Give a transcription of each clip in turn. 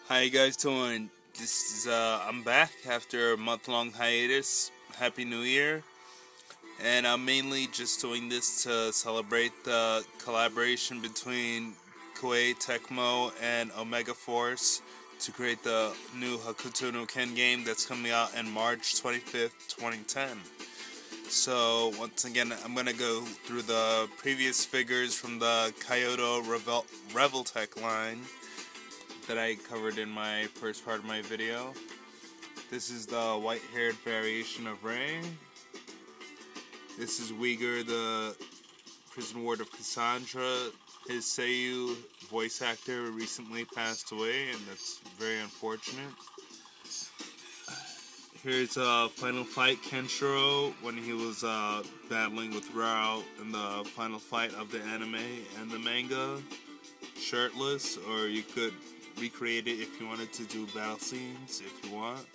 How you guys doing? I'm back after a month-long hiatus. Happy New Year. And I'm mainly just doing this to celebrate the collaboration between Koei Tecmo and Omega Force to create the new Hokuto no Ken game that's coming out in March 25th, 2010. So, once again, I'm going to go through the previous figures from the Kaiyodo Revoltech line that I covered in my first part of my video. This is the white-haired variation of Rei. This is Uyghur, the prison ward of Cassandra. His Seiyu voice actor recently passed away, and that's very unfortunate. Here's Final Fight Kenshiro when he was battling with Giraux in the final fight of the anime and the manga, shirtless, or you could recreate it if you wanted to do battle scenes, if you want.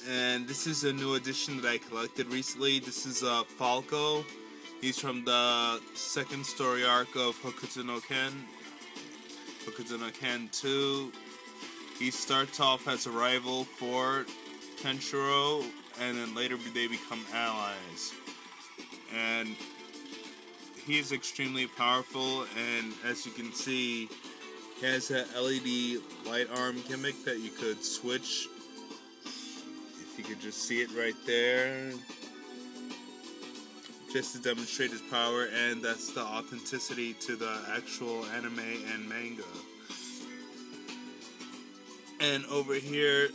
And this is a new edition that I collected recently. This is Falco. He's from the second story arc of Hokuto no Ken, Hokuto no Ken 2. He starts off as a rival for Kenshiro, and then later they become allies. And he is extremely powerful, and as you can see, he has a LED light arm gimmick that you could switch. If you could just see it right there, just to demonstrate his power, and that's the authenticity to the actual anime and manga. And over here,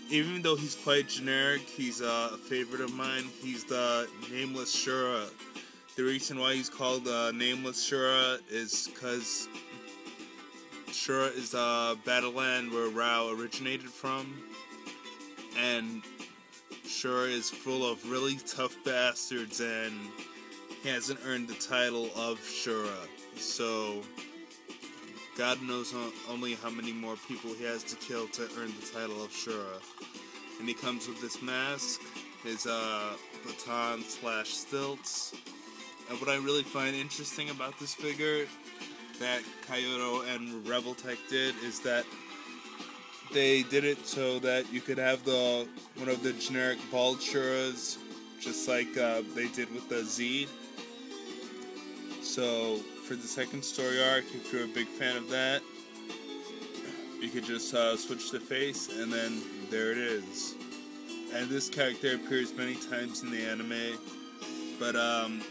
even though he's quite generic, he's a favorite of mine. He's the Nameless Shura. The reason why he's called Nameless Shura is because Shura is a battleland where Rao originated from, and Shura is full of really tough bastards, and he hasn't earned the title of Shura. So God knows only how many more people he has to kill to earn the title of Shura. And he comes with this mask, his baton / stilts. And what I really find interesting about this figure that Kaiyodo and Revoltech did is that they did it so that you could have one of the generic bald Shuras, just like they did with the Z. So for the second story arc, if you're a big fan of that, you could just switch the face, and then there it is. And this character appears many times in the anime, but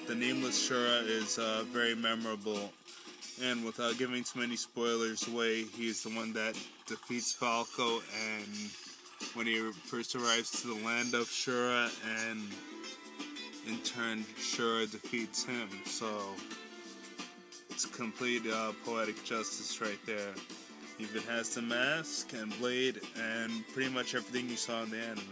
the Nameless Shura is very memorable. And without giving too many spoilers away, he's the one that defeats Falco, and when he first arrives to the land of Shura, and in turn Shura defeats him. So it's complete poetic justice right there. He even has the mask and blade and pretty much everything you saw in the anime.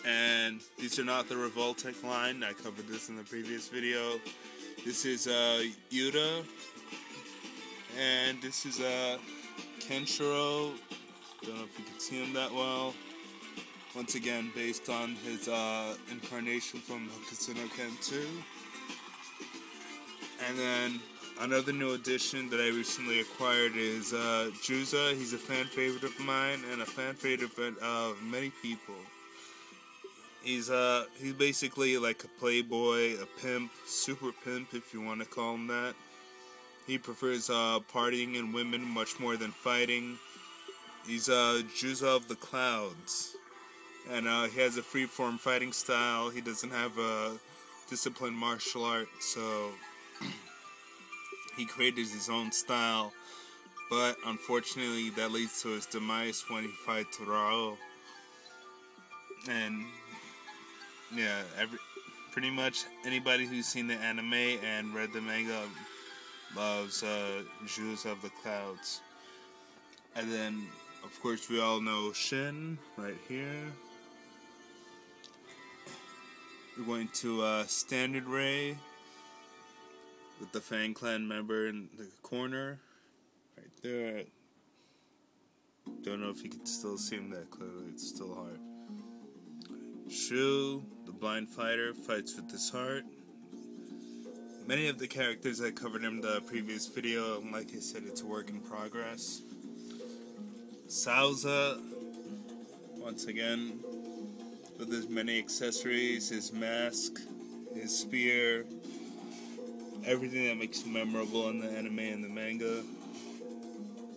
And these are not the Revoltech line. I covered this in the previous video. This is Yuta, and this is Kenshiro. Don't know if you can see him that well. Once again, based on his incarnation from Hokuto no Ken 2. And then another new addition that I recently acquired is Juza. He's a fan favorite of mine and a fan favorite of many people. He's basically like a playboy, a pimp, super pimp if you want to call him that. He prefers partying and women much more than fighting. He's Juza of the Clouds, and he has a freeform fighting style. He doesn't have a disciplined martial art, so he created his own style. But unfortunately, that leads to his demise when he fights Giraux. And yeah, pretty much anybody who's seen the anime and read the manga loves Juza of the Clouds. And then, of course, we all know Shin right here. We're going to Standard Rei with the Fang Clan member in the corner right there. Don't know if you can still see him that clearly. It's still hard. Shu, the blind fighter, fights with his heart. Many of the characters I covered in the previous video, like I said, it's a work in progress. Sauza, once again, with his many accessories, his mask, his spear, everything that makes him memorable in the anime and the manga,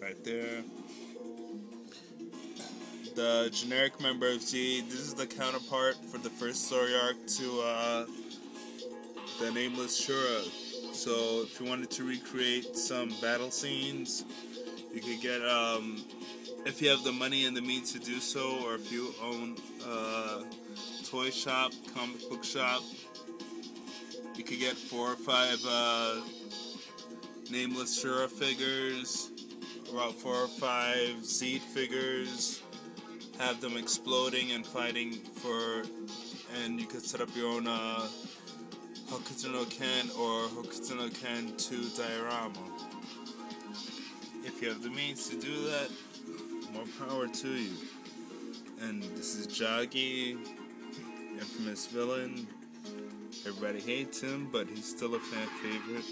right there. The generic member of Z, this is the counterpart for the first story arc to the Nameless Shura. So if you wanted to recreate some battle scenes, you could get, if you have the money and the means to do so, or if you own a toy shop, comic book shop, you could get 4 or 5 Nameless Shura figures, about 4 or 5 Zed figures, have them exploding and fighting for, and you could set up your own Hokuto no Ken or Hokuto no Ken 2 diorama. If you have the means to do that, more power to you. And this is Jagi, infamous villain. Everybody hates him, but he's still a fan favorite.